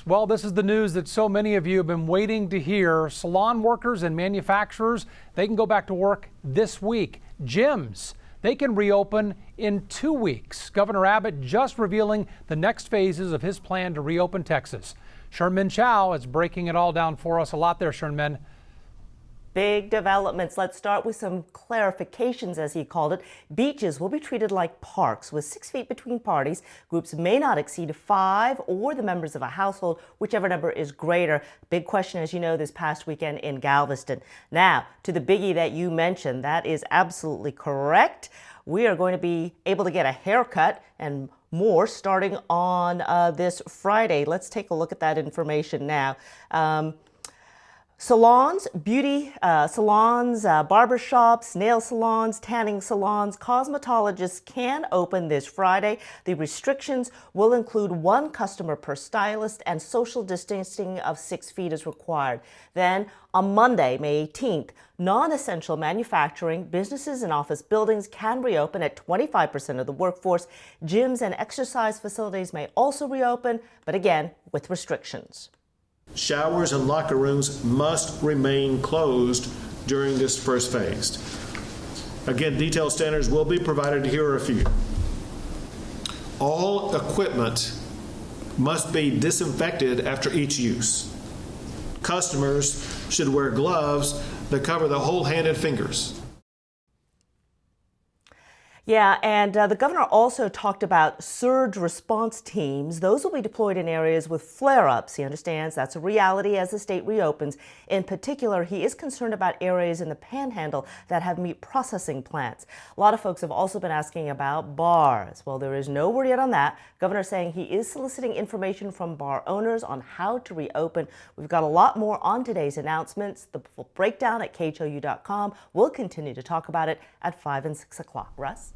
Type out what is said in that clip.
Russ. Well, this is the news that so many of you have been waiting to hear. Salon workers and manufacturers, they can go back to work this week. Gyms, they can reopen in 2 weeks. Governor Abbott just revealing the next phases of his plan to reopen Texas. Sherman Chow is breaking it all down for us. A lot there, Sherman. Big developments. Let's start with some clarifications, as he called it. Beaches will be treated like parks with 6 feet between parties. Groups may not exceed 5 or the members of a household, whichever number is greater. Big question, as you know, this past weekend in Galveston. Now, to the biggie that you mentioned, that is absolutely correct. We are going to be able to get a haircut and more starting on this Friday. Let's take a look at that information now. Salons, beauty salons, barbershops, nail salons, tanning salons, cosmetologists can open this Friday. The restrictions will include 1 customer per stylist and social distancing of 6 feet is required. Then on Monday, May 18th, non-essential manufacturing, businesses and office buildings can reopen at 25% of the workforce. Gyms and exercise facilities may also reopen, but again, with restrictions. Showers and locker rooms must remain closed during this first phase. Again, detailed standards will be provided. Here are a few. All equipment must be disinfected after each use. Customers should wear gloves that cover the whole hand and fingers. Yeah, and the governor also talked about surge response teams. Those will be deployed in areas with flare-ups. He understands that's a reality as the state reopens. In particular, he is concerned about areas in the Panhandle that have meat processing plants. A lot of folks have also been asking about bars. Well, there is no word yet on that. Governor saying he is soliciting information from bar owners on how to reopen. We've got a lot more on today's announcements. The full breakdown at khou.com. We'll continue to talk about it at 5 and 6 o'clock. Russ?